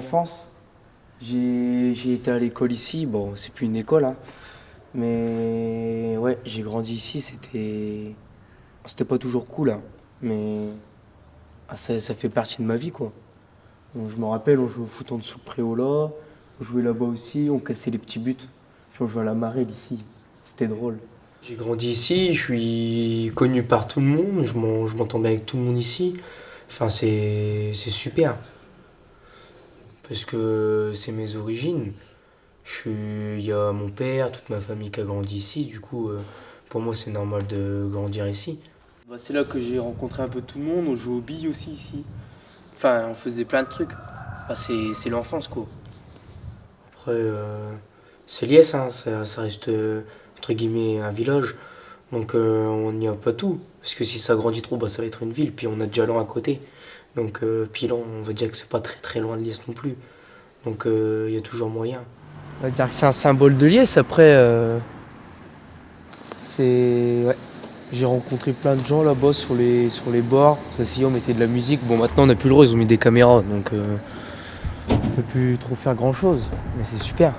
enfance. J'ai été à l'école ici. Bon, c'est plus une école, hein. Mais ouais, j'ai grandi ici. C'était pas toujours cool, hein. Mais ça fait partie de ma vie, quoi. Donc, je me rappelle, on jouait au foot en dessous le préau là. On jouait là-bas aussi. On cassait les petits buts. Puis on jouait à la marelle ici. C'était drôle. J'ai grandi ici. Je suis connu par tout le monde. Je m'entends bien avec tout le monde ici. Enfin, c'est super. Parce que c'est mes origines. Il y a mon père, toute ma famille qui a grandi ici. Du coup, pour moi, c'est normal de grandir ici. Bah, c'est là que j'ai rencontré un peu tout le monde. On jouait aux billes aussi ici. Enfin, on faisait plein de trucs. Bah, c'est l'enfance, quoi. Après, c'est Liesse, hein. Ça reste, entre guillemets, un village. Donc, on n'y a pas tout. Parce que si ça grandit trop, bah, ça va être une ville. Puis on a déjà Lens à côté. Donc, Pilan, on va dire que c'est pas très très loin de Liesse non plus. Donc, il y a toujours moyen. On va dire que c'est un symbole de Liesse. Après, ouais. J'ai rencontré plein de gens là-bas sur les bords. Ça s'y on mettait de la musique. Bon, maintenant on n'a plus le droit, ils ont mis des caméras. Donc, on peut plus trop faire grand-chose. Mais c'est super.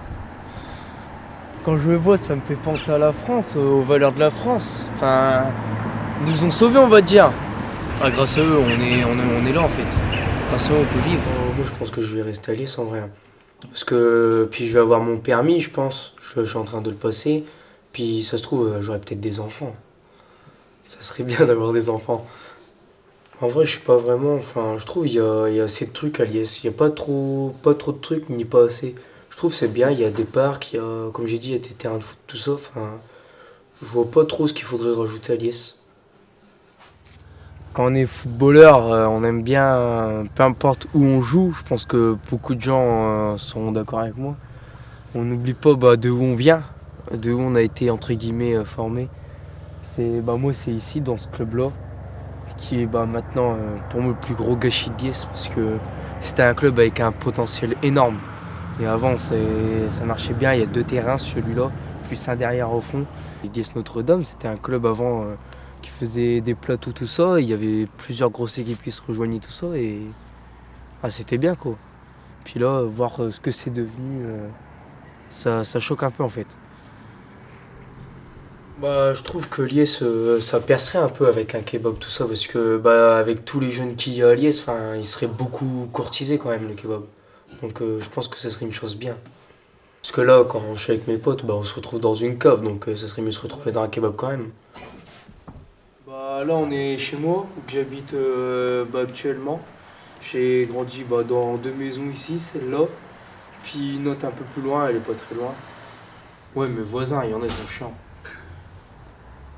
Quand je le vois, ça me fait penser à la France, aux valeurs de la France. Enfin, ils nous ont sauvés, on va dire. Ah, grâce à eux, on est là en fait. Grâce à eux, on peut vivre. Moi, je pense que je vais rester à Liesse en vrai. Parce que, puis je vais avoir mon permis, je pense. Je suis en train de le passer. Puis ça se trouve, j'aurai peut-être des enfants. Ça serait bien d'avoir des enfants. En vrai, je suis pas vraiment. Enfin, je trouve il y a assez de trucs à Liesse. Il n'y a pas trop de trucs, ni pas assez. Je trouve c'est bien. Il y a des parcs, il y a, comme j'ai dit, il y a des terrains de foot, tout ça. Enfin, je vois pas trop ce qu'il faudrait rajouter à Liesse. Quand on est footballeur, on aime bien, peu importe où on joue. Je pense que beaucoup de gens seront d'accord avec moi. On n'oublie pas de où on vient, de où on a été entre guillemets formé. Moi, c'est ici, dans ce club-là, qui est maintenant pour moi le plus gros gâchis de Liesse parce que c'était un club avec un potentiel énorme. Et avant, ça marchait bien. Il y a 2 terrains, celui-là, plus un derrière au fond. Liesse Notre-Dame, c'était un club avant qui faisait des plateaux, tout ça. Il y avait plusieurs grosses équipes qui se rejoignaient, tout ça. Et c'était bien, quoi. Puis là, voir ce que c'est devenu, ça choque un peu, en fait. Je trouve que Liesse, ça percerait un peu avec un kebab, tout ça, parce que avec tous les jeunes qu'il y a à Liesse, il serait beaucoup courtisé quand même, le kebab. Donc je pense que ça serait une chose bien. Parce que là, quand je suis avec mes potes, on se retrouve dans une cave, donc ça serait mieux de se retrouver dans un kebab quand même. Là, on est chez moi, où que j'habite actuellement. J'ai grandi dans 2 maisons ici, celle-là. Puis une autre un peu plus loin, elle est pas très loin. Ouais, mes voisins, il y en a, ils sont chiants.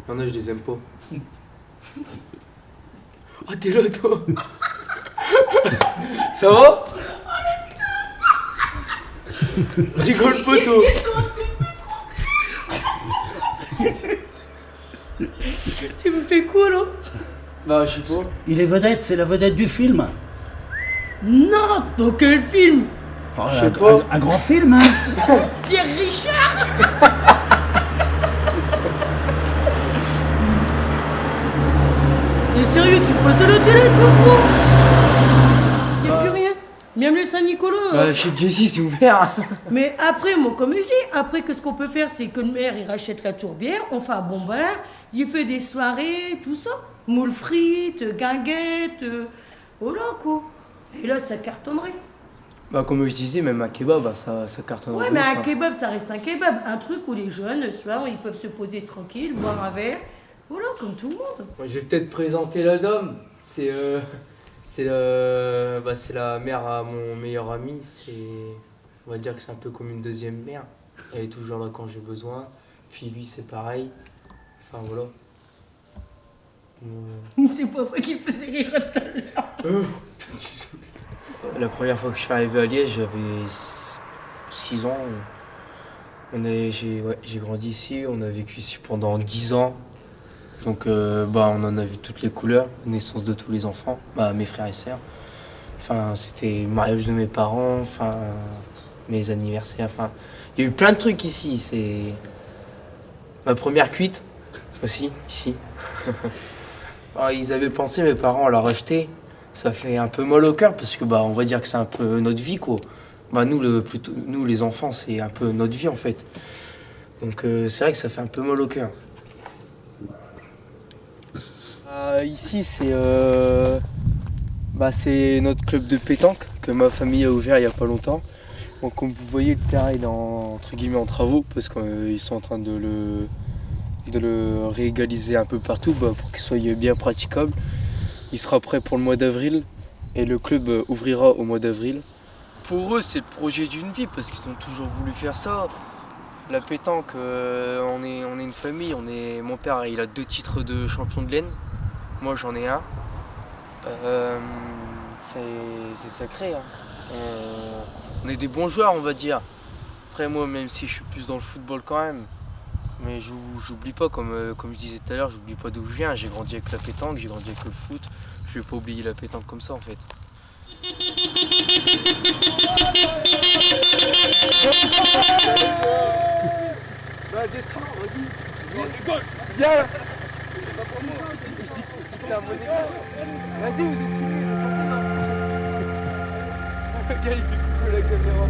Il y en a, je les aime pas. Ah, t'es là, toi. Ça va? Rigole pas, toi. Tu me fais quoi, là? Je sais pas. Il est vedette, c'est la vedette du film. Non, dans quel film? Oh, Je sais pas. un grand film, hein. Pierre Richard. T'es sérieux, tu passes à la télé, toi, gros? Y'a plus rien. Même le Saint-Nicolas. Chez Jessie, c'est ouvert. Mais après, moi, comme je dis, après, qu'est-ce qu'on peut faire? C'est que le maire, il rachète la tourbière, on fait un bon bar, il fait des soirées, tout ça. Moules frites, guinguettes, voilà, quoi. Et là, ça cartonnerait. Comme je disais, même un kebab, ça cartonnerait. Ouais, mais un kebab, ça reste un kebab. Un truc où les jeunes, le soir, ils peuvent se poser tranquille, boire un verre. Voilà, comme tout le monde. Je vais peut-être présenter la dame. C'est la mère à mon meilleur ami. On va dire que c'est un peu comme une deuxième mère. Elle est toujours là quand j'ai besoin. Puis lui, c'est pareil. Enfin, voilà. C'est pour ça qu'il faisait rire tout à l'heure. La première fois que je suis arrivé à Liège, j'avais 6 ans. J'ai grandi ici, on a vécu ici pendant 10 ans. Donc on en a vu toutes les couleurs, naissance de tous les enfants, mes frères et sœurs. C'était le mariage de mes parents, mes anniversaires, il y a eu plein de trucs ici. C'est ma première cuite aussi, ici. Ils avaient pensé, mes parents, à la racheter. ça fait un peu mal au cœur parce que on va dire que c'est un peu notre vie quoi. Nous les enfants, c'est un peu notre vie en fait. Donc c'est vrai que ça fait un peu mal au cœur. Ici c'est notre club de pétanque que ma famille a ouvert il n'y a pas longtemps. Donc comme vous voyez, le terrain est entre guillemets en travaux parce qu'ils sont en train de le réégaliser un peu partout pour qu'il soit bien praticable. Il sera prêt pour le mois d'avril et le club ouvrira au mois d'avril. Pour eux, c'est le projet d'une vie parce qu'ils ont toujours voulu faire ça. La pétanque, on est une famille. Mon père, il a 2 titres de champion de l'Aisne. Moi, j'en ai un. C'est sacré. Hein. On est des bons joueurs, on va dire. Après, moi, même si je suis plus dans le football quand même, mais j'oublie pas, comme je disais tout à l'heure, j'oublie pas d'où je viens. J'ai grandi avec la pétanque, j'ai grandi avec le foot. Je vais pas oublier la pétanque comme ça, en fait. Descends, vas-y. Viens. Vas-y, vous êtes filmés, descendez là. Le gars, il fait couper la caméra.